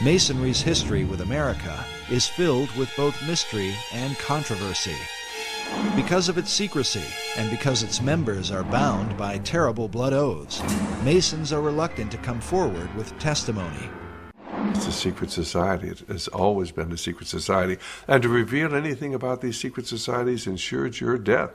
Masonry's history with America is filled with both mystery and controversy. Because of its secrecy and because its members are bound by terrible blood oaths, Masons are reluctant to come forward with testimony. It's a secret society. It has always been a secret society. And to reveal anything about these secret societies ensures your death.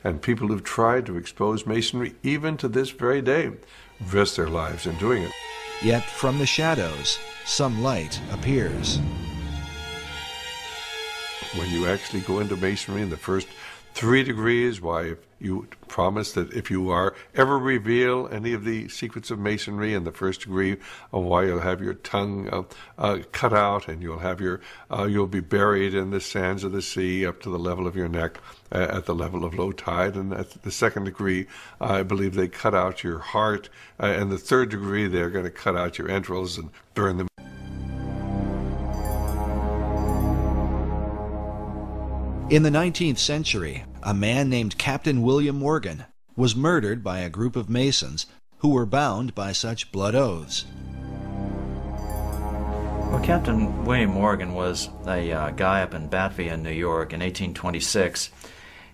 And people who've tried to expose Masonry, even to this very day, risk their lives in doing it. Yet from the shadows, some light appears. When you actually go into Masonry in the first 3 degrees, why, you promise that if you are ever reveal any of the secrets of Masonry in the first degree, why you'll have your tongue cut out, and you'll have you'll be buried in the sands of the sea up to the level of your neck at the level of low tide. And at the second degree, I believe they cut out your heart, and the third degree they're going to cut out your entrails and burn them. In the 19th century, a man named Captain William Morgan was murdered by a group of Masons who were bound by such blood oaths. Well, Captain William Morgan was a guy up in Batavia, New York in 1826.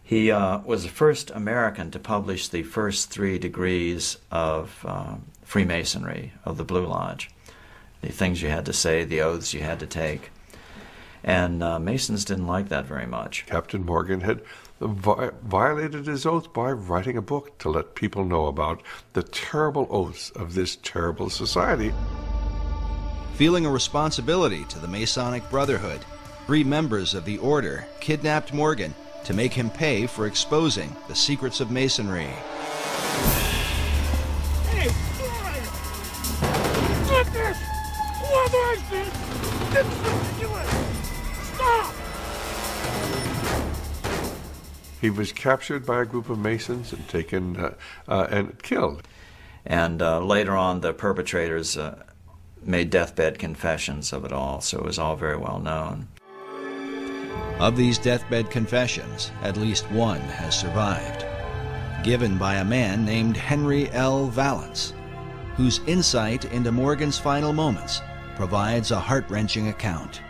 He was the first American to publish the first 3 degrees of Freemasonry, of the Blue Lodge. The things you had to say, the oaths you had to take. And Masons didn't like that very much. Captain Morgan had violated his oath by writing a book to let people know about the terrible oaths of this terrible society. Feeling a responsibility to the Masonic Brotherhood, 3 members of the order kidnapped Morgan to make him pay for exposing the secrets of Masonry. Hey, get this! What is this? It's ridiculous! Stop! He was captured by a group of Masons and taken and killed. And later on, the perpetrators made deathbed confessions of it all, so it was all very well known. Of these deathbed confessions, at least one has survived, given by a man named Henry L. Valance, whose insight into Morgan's final moments provides a heart-wrenching account.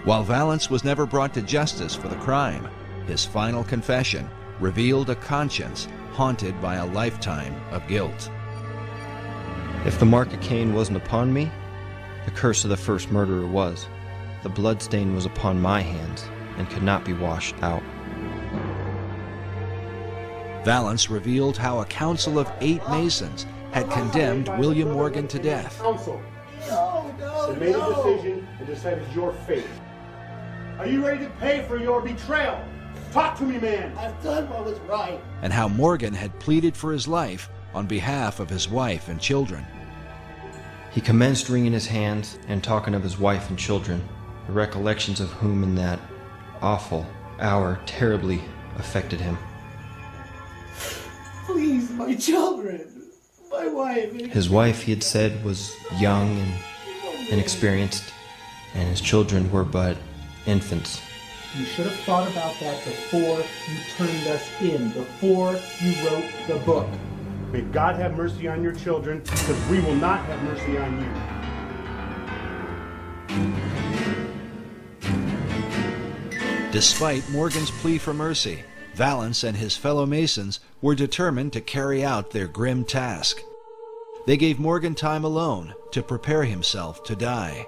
While Valance was never brought to justice for the crime, his final confession revealed a conscience haunted by a lifetime of guilt. If the mark of Cain wasn't upon me, the curse of the first murderer was. The bloodstain was upon my hands and could not be washed out. Valance revealed how a council of 8 Masons had condemned William Morgan to death. Council made a decision and decided your fate. Are you ready to pay for your betrayal? Talk to me, man. I've done what was right. And how Morgan had pleaded for his life on behalf of his wife and children. He commenced wringing his hands and talking of his wife and children, the recollections of whom in that awful hour terribly affected him. Please, my children, my wife. His wife, he had said, was young and inexperienced, and his children were but infants. You should have thought about that before you turned us in, before you wrote the book. May God have mercy on your children, because we will not have mercy on you. Despite Morgan's plea for mercy, Valance and his fellow Masons were determined to carry out their grim task. They gave Morgan time alone to prepare himself to die.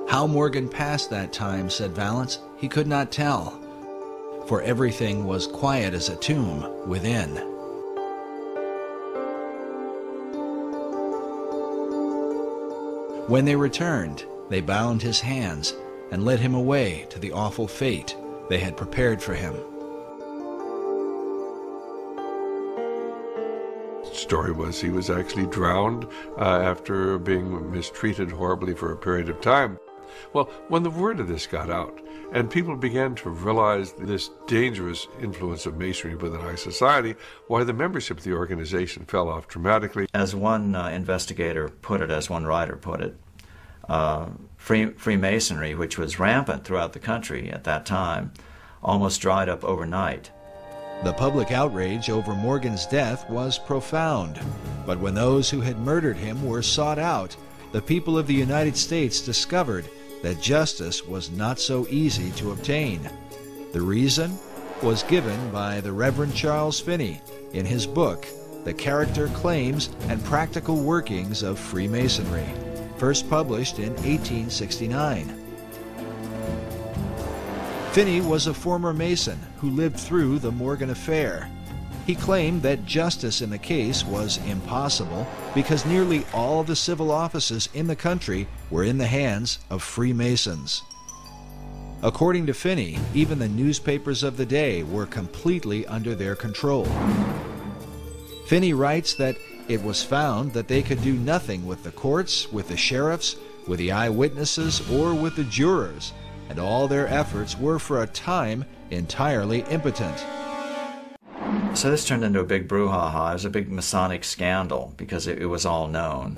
How Morgan passed that time, said Valance, he could not tell, for everything was quiet as a tomb within. When they returned, they bound his hands and led him away to the awful fate they had prepared for him. The story was he was actually drowned after being mistreated horribly for a period of time. Well, when the word of this got out, and people began to realize this dangerous influence of Masonry within our society, why the membership of the organization fell off dramatically. As one investigator put it, as one writer put it, Freemasonry, which was rampant throughout the country at that time, almost dried up overnight. The public outrage over Morgan's death was profound, but when those who had murdered him were sought out, the people of the United States discovered that justice was not so easy to obtain. The reason was given by the Reverend Charles Finney in his book, The Character, Claims, and Practical Workings of Freemasonry, first published in 1869. Finney was a former Mason who lived through the Morgan affair. He claimed that justice in the case was impossible because nearly all the civil offices in the country were in the hands of Freemasons. According to Finney, even the newspapers of the day were completely under their control. Finney writes that it was found that they could do nothing with the courts, with the sheriffs, with the eyewitnesses, or with the jurors, and all their efforts were for a time entirely impotent. So this turned into a big brouhaha. It was a big Masonic scandal because it was all known.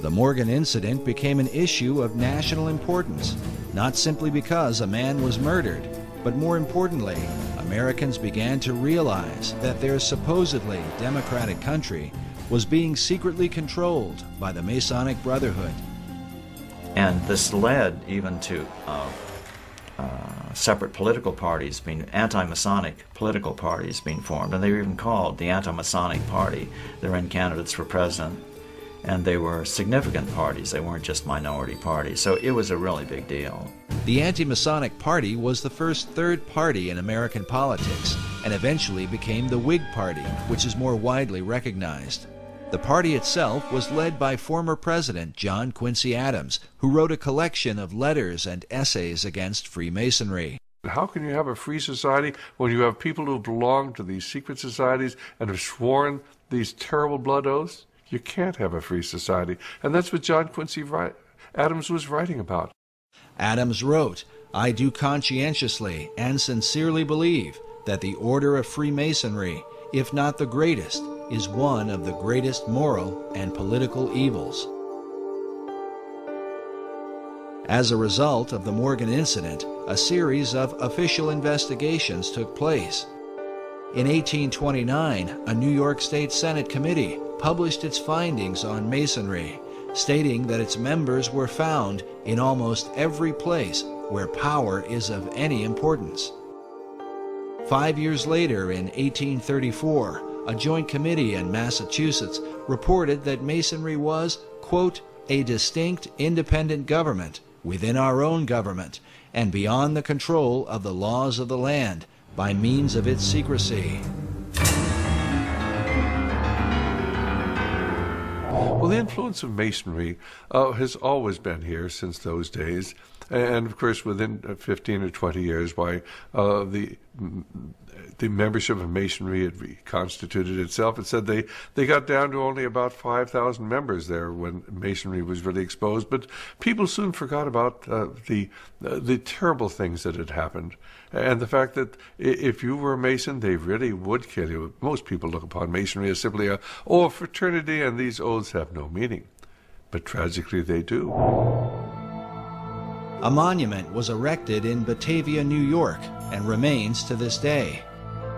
The Morgan incident became an issue of national importance, not simply because a man was murdered, but more importantly, Americans began to realize that their supposedly democratic country was being secretly controlled by the Masonic Brotherhood. And this led even to separate political parties, being anti-Masonic political parties being formed, and they were even called the Anti-Masonic Party. They ran candidates for president, and they were significant parties. They weren't just minority parties, so it was a really big deal. The Anti-Masonic Party was the first third party in American politics, and eventually became the Whig Party, which is more widely recognized. The party itself was led by former President John Quincy Adams, who wrote a collection of letters and essays against Freemasonry. How can you have a free society when you have people who belong to these secret societies and have sworn these terrible blood oaths? You can't have a free society. And that's what John Quincy Adams was writing about. Adams wrote, "I do conscientiously and sincerely believe that the order of Freemasonry, if not the greatest, is one of the greatest moral and political evils." As a result of the Morgan incident, a series of official investigations took place. In 1829, a New York State Senate committee published its findings on Masonry, stating that its members were found in almost every place where power is of any importance. 5 years later, in 1834, a joint committee in Massachusetts reported that Masonry was, quote, "a distinct independent government within our own government and beyond the control of the laws of the land by means of its secrecy." Well, the influence of Masonry has always been here since those days. And, of course, within 15 or 20 years, the membership of Masonry had reconstituted itself. It said they got down to only about 5,000 members there when Masonry was really exposed. But people soon forgot about the terrible things that had happened. And the fact that if you were a Mason, they really would kill you. Most people look upon Masonry as simply a fraternity, and these oaths have no meaning. But tragically, they do. A monument was erected in Batavia, New York, and remains to this day,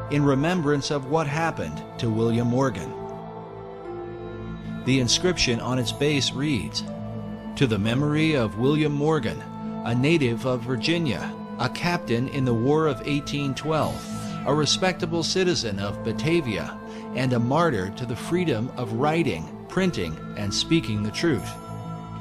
in remembrance of what happened to William Morgan. The inscription on its base reads, "To the memory of William Morgan, a native of Virginia, a captain in the War of 1812, a respectable citizen of Batavia, and a martyr to the freedom of writing, printing, and speaking the truth.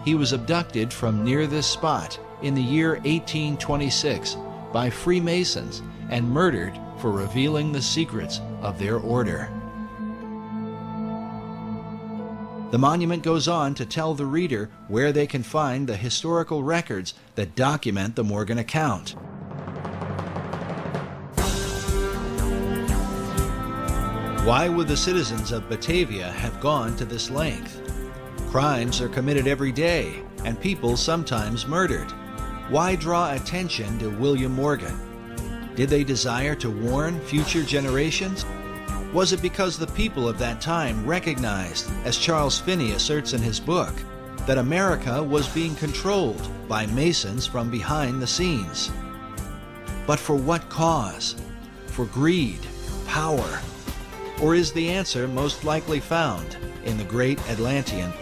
He was abducted from near this spot in the year 1826 by Freemasons and murdered for revealing the secrets of their order." The monument goes on to tell the reader where they can find the historical records that document the Morgan account. Why would the citizens of Batavia have gone to this length? Crimes are committed every day, and people sometimes murdered. Why draw attention to William Morgan? Did they desire to warn future generations? Was it because the people of that time recognized, as Charles Finney asserts in his book, that America was being controlled by Masons from behind the scenes? But for what cause? For greed, power? Or is the answer most likely found in the great Atlantean plan?